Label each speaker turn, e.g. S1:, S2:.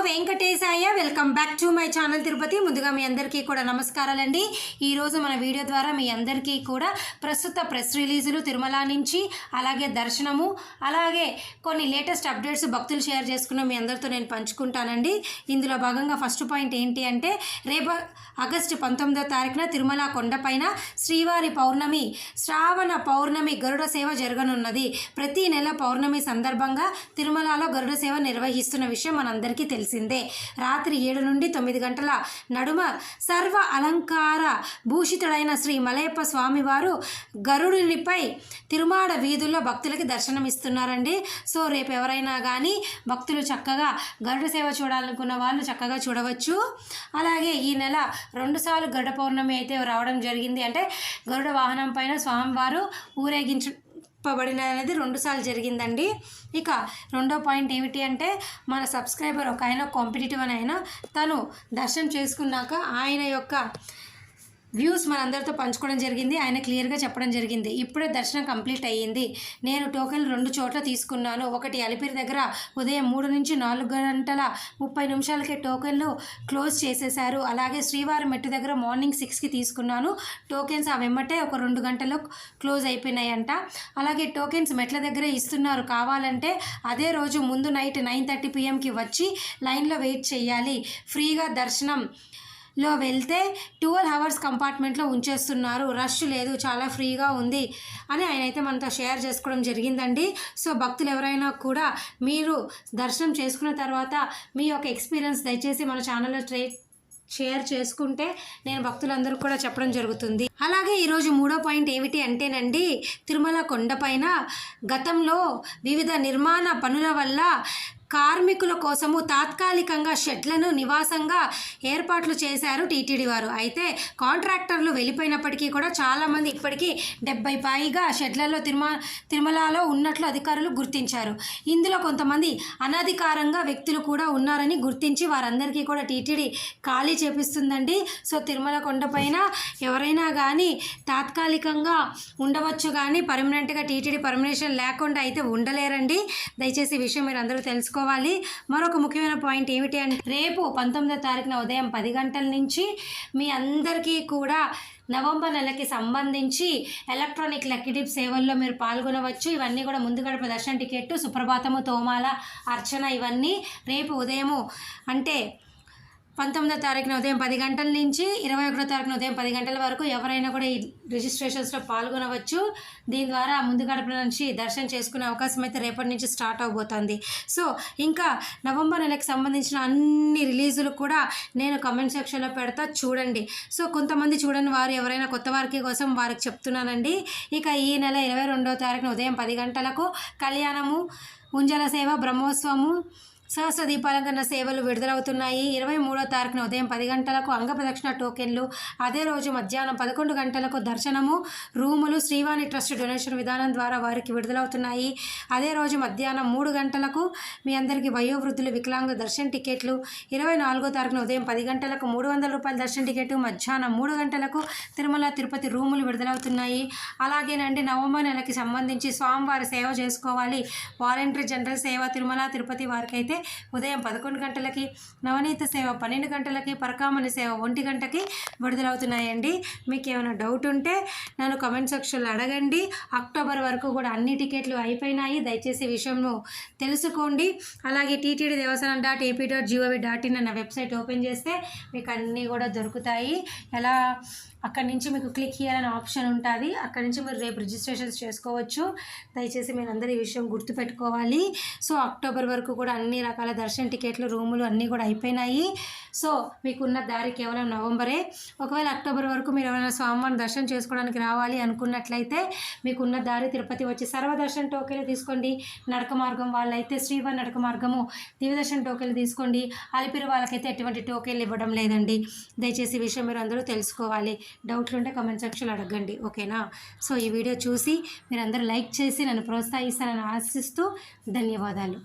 S1: Venkatesaya. Welcome back to my channel Tirupati. ముందుగా మీ అందరికీ కూడా నమస్కారాలండి. ఈరోజు మన వీడియో ద్వారా మీ అందరికీ కూడా ప్రస్తుత ప్రెస్ రిలీజులు తిరుమల నుంచి, అలాగే దర్శనము, అలాగే కొన్ని లేటెస్ట్ అప్డేట్స్ భక్తులు షేర్ చేసుకున్న మీ అందరితో నేను పంచుకుంటానండి. ఇందులో భాగంగా ఫస్ట్ పాయింట్ ఏంటి అంటే, రేపు ఆగస్టు 19వ తారీఖున తిరుమల కొండపైన శ్రీవారి పౌర్ణమి, శ్రావణ పౌర్ణమి గరుడ సేవ జరగనున్నది. ప్రతి నెల పౌర్ణమి సందర్భంగా తిరుమలలో గరుడ సేవ నిర్వహిస్తున్న విషయం మనందరికీ తెలిసిందే. రాత్రి 7 నుండి 9 గంటల నడుమ సర్వ అలంకార భూషితుడైన శ్రీ మలయప్ప స్వామివారు గరుడునిపై తిరుమాడ వీధుల్లో భక్తులకి దర్శనమిస్తున్నారండి. సో రేపు ఎవరైనా కానీ భక్తులు చక్కగా గరుడ సేవ చూడాలనుకున్న వాళ్ళు చక్కగా చూడవచ్చు. అలాగే ఈ నెల 2 సార్లు గరుడ పౌర్ణమి అయితే రావడం జరిగింది. అంటే గరుడ వాహనం పైన స్వామివారు ఊరేగించబడిన అనేది 2 సార్లు జరిగిందండి. ఇక రెండో పాయింట్ ఏమిటి అంటే, మన సబ్స్క్రైబర్ ఒక ఆయన కాంపిటేటివ్ అని ఆయన తను దర్శనం చేసుకున్నాక ఆయన యొక్క వ్యూస్ మనందరితో పంచుకోవడం జరిగింది. ఆయన క్లియర్గా చెప్పడం జరిగింది. ఇప్పుడే దర్శనం కంప్లీట్ అయ్యింది. నేను టోకెన్లు 2 చోట్ల తీసుకున్నాను. ఒకటి అలిపిరి దగ్గర ఉదయం 3 నుంచి 4 గంటల 30 నిమిషాలకే టోకెన్లు క్లోజ్ చేసేశారు. అలాగే శ్రీవారి మెట్టు దగ్గర మార్నింగ్ 6కి తీసుకున్నాను. టోకెన్స్ ఆ వెమ్మటే ఒక 2 గంటల్లో క్లోజ్ అయిపోయినాయంట. అలాగే టోకెన్స్ మెట్ల దగ్గరే ఇస్తున్నారు. కావాలంటే అదే రోజు ముందు నైట్ 9:30 PM వచ్చి లైన్లో వెయిట్ చేయాలి. ఫ్రీగా దర్శనం లో వెళ్తే 12 అవర్స్ కంపార్ట్మెంట్లో ఉంచేస్తున్నారు. రష్ లేదు, చాలా ఫ్రీగా ఉంది అని ఆయన అయితే మనతో షేర్ చేసుకోవడం జరిగిందండి. సో భక్తులు ఎవరైనా కూడా మీరు దర్శనం చేసుకున్న తర్వాత మీ యొక్క ఎక్స్పీరియన్స్ దయచేసి మన ఛానల్లో షేర్ చేసుకుంటే నేను భక్తులందరూ కూడా చెప్పడం జరుగుతుంది. అలాగే ఈరోజు 3వ పాయింట్ ఏమిటి అంటేనండి, తిరుమల కొండపైన గతంలో వివిధ నిర్మాణ పనుల వల్ల కార్మికుల కోసము తాత్కాలికంగా షెడ్లను నివాసంగా ఏర్పాట్లు చేశారు టీటీడీ వారు. అయితే కాంట్రాక్టర్లు వెళ్ళిపోయినప్పటికీ కూడా చాలామంది ఇప్పటికీ 70 పైగా షెడ్లలో తిరుమలలో ఉన్నట్లు అధికారులు గుర్తించారు. ఇందులో కొంతమంది అనధికారంగా వ్యక్తులు కూడా ఉన్నారని గుర్తించి వారందరికీ కూడా టీటీడీ ఖాళీ చేపిస్తుందండి. సో తిరుమల కొండపైన ఎవరైనా కానీ తాత్కాలికంగా ఉండవచ్చు, కానీ పర్మనెంట్గా టీటీడీ పర్మిషన్ లేకుండా అయితే ఉండలేరండి. దయచేసి ఈ విషయం మీరు అందరూ తెలుసుకోవాలి. మరొక ముఖ్యమైన పాయింట్ ఏమిటి అంటే, రేపు 19వ తారీఖున ఉదయం 10 గంటల నుంచి మీ అందరికీ కూడా నవంబర్ నెలకి సంబంధించి ఎలక్ట్రానిక్ లక్కీ డిప్ సేవల్లో మీరు పాల్గొనవచ్చు. ఇవన్నీ కూడా ముందు గడప దర్శన టికెట్, సుప్రభాతము, తోమాల, అర్చన ఇవన్నీ రేపు ఉదయము అంటే 19వ తారీఖున ఉదయం 10 గంటల నుంచి 21వ తారీఖున ఉదయం 10 గంటల వరకు ఎవరైనా కూడా ఈ రిజిస్ట్రేషన్స్లో పాల్గొనవచ్చు. దీని ద్వారా ముందు గడప నుంచి దర్శనం చేసుకునే అవకాశం అయితే రేపటి నుంచి స్టార్ట్ అవబోతుంది. సో ఇంకా నవంబర్ నెలకు సంబంధించిన అన్ని రిలీజులు కూడా నేను కమెంట్ సెక్షన్లో పెడతా, చూడండి. సో కొంతమంది చూడని వారు ఎవరైనా కొత్త వారికి కోసం వారికి చెప్తున్నానండి. ఇక ఈ నెల 22వ తారీఖున ఉదయం 10 గంటలకు కళ్యాణము, ఉంజల సేవ, బ్రహ్మోత్సవము, సహస్ర దీపాలంకరణ సేవలు విడుదలవుతున్నాయి. 23వ తారీఖున ఉదయం 10 గంటలకు అంగప్రదక్షిణ టోకెన్లు, అదే రోజు మధ్యాహ్నం 11 గంటలకు దర్శనము, రూములు శ్రీవాణి ట్రస్ట్ డొనేషన్ విధానం ద్వారా వారికి విడుదలవుతున్నాయి. అదే రోజు మధ్యాహ్నం 3 గంటలకు మీ అందరికీ వయోవృద్ధులు, వికలాంగుల దర్శన టికెట్లు, 24వ తారీఖున ఉదయం 10 గంటలకు 300 రూపాయల దర్శన టికెట్, మధ్యాహ్నం 3 గంటలకు తిరుమల తిరుపతి రూములు విడుదలవుతున్నాయి. అలాగేనండి నవంబర్ నెలకి సంబంధించి స్వామివారి సేవ చేసుకోవాలి, వాలంటరీ జనరల్ సేవ తిరుమల తిరుపతి వారికి అయితే ఉదయం 11 గంటలకి, నవనీత సేవ 12 గంటలకి, పరకామణి సేవ 1 గంటకి విడుదలవుతున్నాయండి. మీకు ఏమైనా డౌట్ ఉంటే నన్ను కమెంట్ సెక్షన్లో అడగండి. అక్టోబర్ వరకు కూడా అన్ని టికెట్లు అయిపోయినాయి. దయచేసి ఈ విషయంను తెలుసుకోండి. అలాగే ttddevasanam.ap.gov.in అన్న వెబ్సైట్ ఓపెన్ చేస్తే మీకు అన్నీ కూడా దొరుకుతాయి. ఎలా అక్కడి నుంచి మీకు క్లిక్ చేయాలని ఆప్షన్ ఉంటుంది. అక్కడి నుంచి మీరు రేపు రిజిస్ట్రేషన్స్ చేసుకోవచ్చు. దయచేసి మీరు అందరూ ఈ విషయం గుర్తుపెట్టుకోవాలి. సో అక్టోబర్ వరకు కూడా అన్ని రకాల దర్శన టికెట్లు, రూములు అన్నీ కూడా అయిపోయినాయి. సో మీకున్న దారి కేవలం నవంబరే. ఒకవేళ అక్టోబర్ వరకు మీరు ఎవరైనా స్వామివారిని దర్శనం చేసుకోవడానికి రావాలి అనుకున్నట్లయితే మీకున్న దారి తిరుపతి వచ్చి సర్వదర్శన టోకెన్లు తీసుకోండి. నడక మార్గం వాళ్ళైతే శ్రీవారి నడక మార్గము, దివ్యదర్శన టోకెన్లు తీసుకోండి. అలిపిరి వాళ్ళకైతే ఎటువంటి టోకెన్లు ఇవ్వడం లేదండి. దయచేసి ఈ విషయం మీరు అందరూ తెలుసుకోవాలి. డౌట్లు ఉంటే కమెంట్ సెక్షన్లో అడగండి, ఓకేనా? సో ఈ వీడియో చూసి మీరందరూ లైక్ చేసి నన్ను ప్రోత్సహిస్తారని ఆశిస్తూ ధన్యవాదాలు.